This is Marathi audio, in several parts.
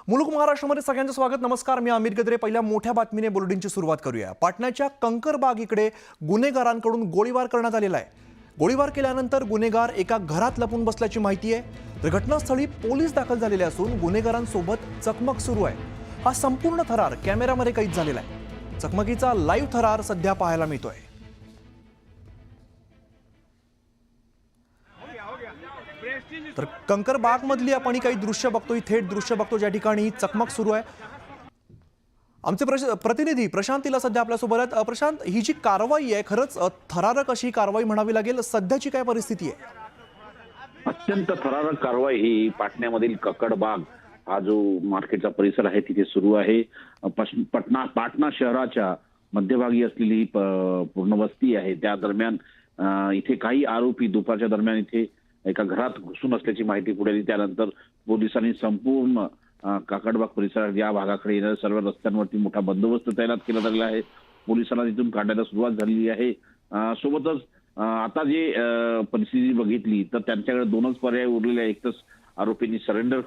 मुलुक महाराष्ट्रामध्ये सगळ्यांचं स्वागत। नमस्कार, मी अमित गद्रे। पहिल्या मोठ्या बातमीने बुलेटिनची सुरुवात करूया। पाटण्याच्या कंकरबाग इकडे गुन्हेगारांकडून गोळीबार करण्यात आलेला आहे। गोळीबार केल्यानंतर गुन्हेगार एका घरात लपून बसल्याची माहिती आहे। तर घटनास्थळी पोलीस दाखल झालेले असून गुन्हेगारांसोबत चकमक सुरू आहे। हा संपूर्ण थरार कॅमेरामध्ये कैद झालेला आहे। चकमकीचा लाईव्ह थरार सध्या पाहायला मिळतोय। तर कंकरबाग मधली आपण काही दृश्य बघतोय, थेट दृश्य बघतो ज्या ठिकाणी चकमक सुरू आहे। आमचे प्रतिनिधी प्रशांतीला सध्या आपल्या सोबत आहेत। प्रशांत, ही जी कारवाई आहे खरंच थरारक अशी कारवाई म्हणावी लागेल। सध्याची काय परिस्थिती आहे? अत्यंत थरारक कारवाई ही पाटण्यामधील कक्कडबाग हा जो मार्केटचा परिसर आहे तिथे सुरू आहे। पाटणा शहराच्या मध्यभागी असलेली ही पूर्ण वस्ती आहे। त्या दरम्यान इथे काही आरोपी दुपारच्या दरम्यान इथे एका घरात घुसून असल्याची माहिती पुढे आली। त्यानंतर पोलिसांनी संपूर्ण काकडबाग परिसरात या भागाकडे येणाऱ्या सर्व रस्त्यांवरती मोठा बंदोबस्त तैनात केला गेला आहे। पोलिसांना तिथून काढण्याला सुरुवात झालेली आहे। सोबतच आता जे परिस्थिती बघितली तर त्यांच्याकडे दोनच पर्याय उरलेले आहेत। एकच आरोपींनी सरेंडर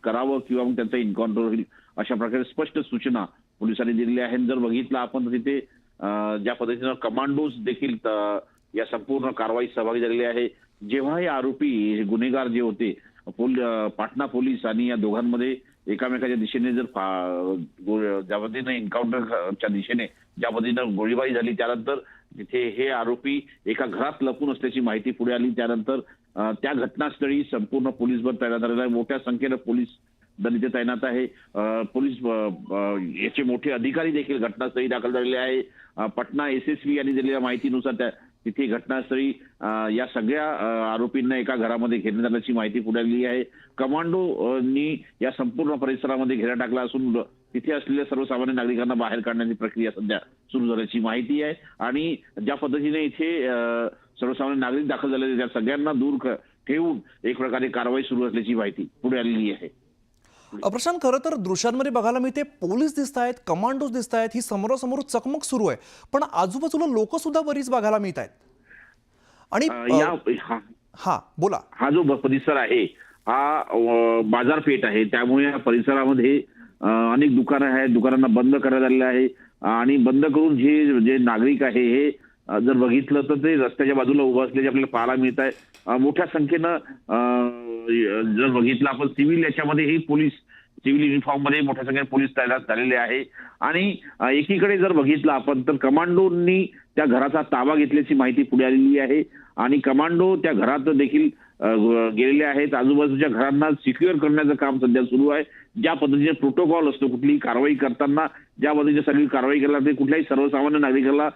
करावं किंवा मग त्यांचा एन्काउंटर होईल अशा प्रकारे स्पष्ट सूचना पोलिसांनी दिलेल्या आहेत। जर बघितलं आपण तर तिथे ज्या पद्धतीनं कमांडोज देखील या संपूर्ण कारवाईत सहभागी झालेले आहे। जेव्हा हे आरोपी गुन्हेगार जे होते पाटणा पोलीस आणि या दोघांमध्ये एकामेकाच्या दिशेने जर ज्या पद्धतीने एन्काउंटरच्या दिशेने ज्या पद्धतीनं गोळीबारी झाली त्यानंतर तिथे हे आरोपी एका घरात लपून असल्याची माहिती पुढे आली। त्यानंतर त्या घटनास्थळी संपूर्ण पोलीस बल तैनात झालेला आहे। मोठ्या संख्येनं पोलीस दल इथे तैनात आहे। पोलीस याचे मोठे अधिकारी देखील घटनास्थळी दाखल झालेले आहे। पटना SSV यांनी दिलेल्या माहितीनुसार तिथे घटनास्थळी या सगळ्या आरोपींना एका घरामध्ये घेण्यात आल्याची माहिती पुढे आली आहे। कमांडोनी या संपूर्ण परिसरामध्ये घेरा टाकला असून तिथे असलेल्या सर्वसामान्य नागरिकांना बाहेर काढण्याची प्रक्रिया सध्या सुरू झाल्याची माहिती आहे। आणि ज्या पद्धतीने इथे सर्वसामान्य नागरिक दाखल झालेले त्या सगळ्यांना दूर ठेवून एक प्रकारे कारवाई सुरू असल्याची माहिती पुढे आलेली आहे। प्रशांत, खरं तर दृश्यांमध्ये बघायला मिळते पोलीस दिसत आहेत, कमांडोज दिसत आहेत, ही समोरासमोर चकमक सुरू आहे, पण आजूबाजूला लोक सुद्धा बरीच बघायला मिळत आहेत। आणि हा बोला। हा जो परिसर आहे हा बाजारपेठ आहे, त्यामुळे या परिसरामध्ये अनेक दुकानं आहेत। दुकानांना बंद करण्यात आलेलं आहे आणि बंद करून जे नागरिक आहे हे जर बघितलं तर ते रस्त्याच्या बाजूला उभं असल्याचे आपल्याला पाहायला मिळत आहे। मोठ्या संख्येनं जर बघितलं आपण सिव्हिल याच्यामध्येही पोलीस सिव्हिल युनिफॉर्म मध्ये मोठ्या संख्येने पोलीस तैनात झालेले आहे। आणि एकीकडे जर बघितलं आपण तर कमांडोंनी त्या घराचा ताबा घेतल्याची माहिती पुढे आलेली आहे आणि कमांडो त्या घरात देखील गेलेले आहेत। आजूबाजूच्या घरांना सिक्युअर करण्याचं काम सध्या सुरू आहे। ज्या पद्धतीने प्रोटोकॉल असतो कुठलीही कारवाई करताना ज्या पद्धतीने सगळी कारवाई केली जाते, कुठल्याही सर्वसामान्य नागरिकाला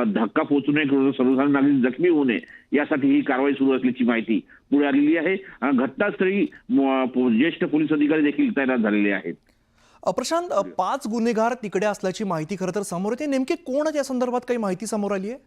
धक्का पोहोचू नये, सर्वसामान्य नागरिक जखमी होऊ नये यासाठी ही कारवाई सुरू असल्याची माहिती पुढे आलेली आहे। घटनास्थळी ज्येष्ठ पोलीस अधिकारी देखील तैनात झालेले आहेत। प्रशांत, 5 गुन्हेगार तिकडे असल्याची माहिती खरं तर समोर येते। नेमके कोण आहेत या संदर्भात काही माहिती समोर आली आहे?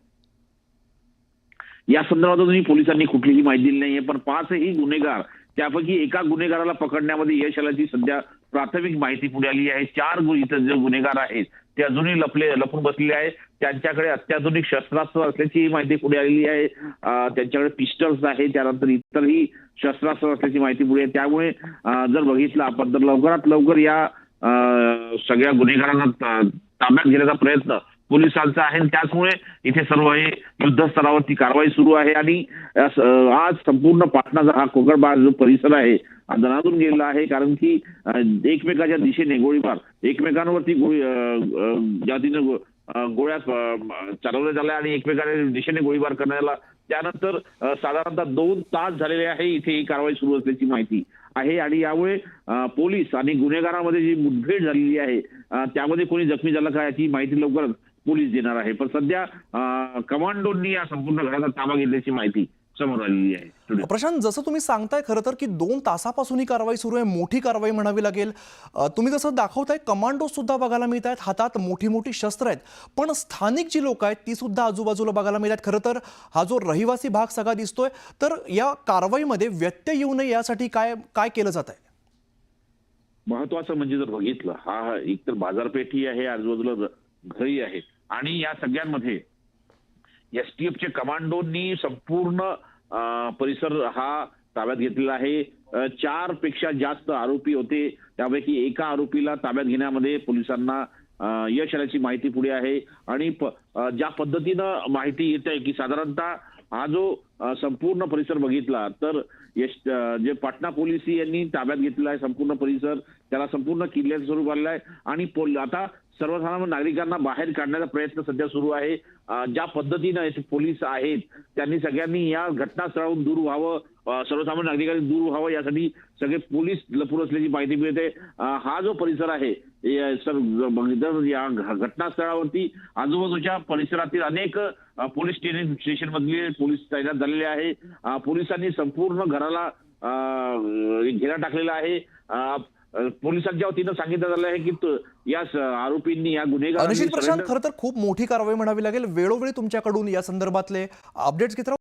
या संदर्भात पोलिसांनी कुठलीही माहिती दिली नाहीये, पण 5ही गुन्हेगार त्यापैकी एका गुन्हेगाराला पकडण्यामध्ये यश आल्याची सध्या प्राथमिक माहिती पुढे आली आहे। 4 इतर जे गुन्हेगार आहेत ते अजूनही लपून बसलेले आहेत। त्यांच्याकडे अत्याधुनिक शस्त्रास्त्र असल्याची माहिती पुढे आलेली आहे। त्यांच्याकडे पिस्टल्स आहेत, त्यानंतर इतरही शस्त्रास्त्र असल्याची माहिती पुढे आहे। त्यामुळे जर बघितलं आपण तर लवकरात लवकर या सगळ्या गुन्हेगारांना ताब्यात घेण्याचा प्रयत्न पोलिसांचा आहे। त्याचमुळे इथे सर्व हे युद्धस्तरावरती कारवाई सुरू आहे आणि आज संपूर्ण पाटणाचा हा कक्कडबाग जो परिसर आहे दणाणून गेलेला आहे, कारण की एकमेकाच्या दिशेने गोळीबार एकमेकांवरती गोळ्या चालवल्या झाल्या आणि एकमेकांच्या दिशेने गोळीबार करण्याला त्यानंतर साधारणतः 2 तास झालेले आहे इथे ही कारवाई सुरू असल्याची माहिती आहे। आणि यामुळे पोलीस आणि गुन्हेगारांमध्ये जी मुठभेड झालेली आहे त्यामध्ये कोणी जखमी झालं का याची माहिती लवकरच पोलीस देणार आहे। पण सध्या कमांडोंनी या संपूर्ण घराचा ताबा घेतल्याची माहिती समोर आलेली आहे। प्रशांत, जसं तुम्ही सांगताय खरं तर की 2 तासापासून ही कारवाई सुरू आहे, मोठी कारवाई म्हणावी लागेल। तुम्ही जसं दाखवताय कमांडो सुद्धा बघायला मिळत आहेत, हातात मोठी मोठी शस्त्र आहेत, पण स्थानिक जी लोक आहेत ती सुद्धा आजूबाजूला बघायला मिळत आहेत। खरं तर हा जो रहिवासी भाग सगळा दिसतोय, तर या कारवाईमध्ये व्यत्यय येऊ नये यासाठी काय काय केलं जात आहे? महत्वाचं म्हणजे जर बघितलं हा एकतर बाजारपेठी आहे, आजूबाजूला घरही आहेत आणि या सगळ्यांमध्ये STFचे कमांडोंनी संपूर्ण परिसर हा ताब्यात घेतलेला आहे। 4 पेक्षा जास्त आरोपी होते. त्यापैकी एका आरोपीला ताब्यात घेण्यामध्ये पोलिसांना यश आल्याची माहिती पुढे आहे. आणि ज्या पद्धतीनं माहिती येत आहे की साधारणतः हा जो संपूर्ण परिसर बघितला तर जे पाटणा पोलीस यांनी ताब्यात घेतलेला आहे संपूर्ण परिसर, त्याला संपूर्ण किल्ल्याचं स्वरूप आलेलं आहे. आणि आता सर्वसामान्य नागरिकांना बाहेर काढण्याचा प्रयत्न सध्या सुरू आहे. ज्या पद्धतीनं इथे पोलीस आहेत त्यांनी सगळ्यांनी या घटनास्थळावरून दूर व्हावं, सर्वसामान्य नागरिकांनी दूर व्हावं यासाठी सगळे पोलीस लपून असल्याची माहिती मिळते. हा जो परिसर आहे या घटनास्थळावरती आजूबाजूच्या परिसरातील अनेक पोलीस स्टेशन मधले पोलीस तैनात झालेले आहे. पोलिसांनी संपूर्ण घराला घेरा टाकलेला आहे. पोलिसांच्या वतीनं सांगितलं झालं आहे की या आरोपींनी या अनुशील प्रशांत, खरं तर खूप मोठी कारवाई म्हणावी लागेल. वेळोवेळी तुमच्याकडून या संदर्भातले अपडेट्स घेत राहू.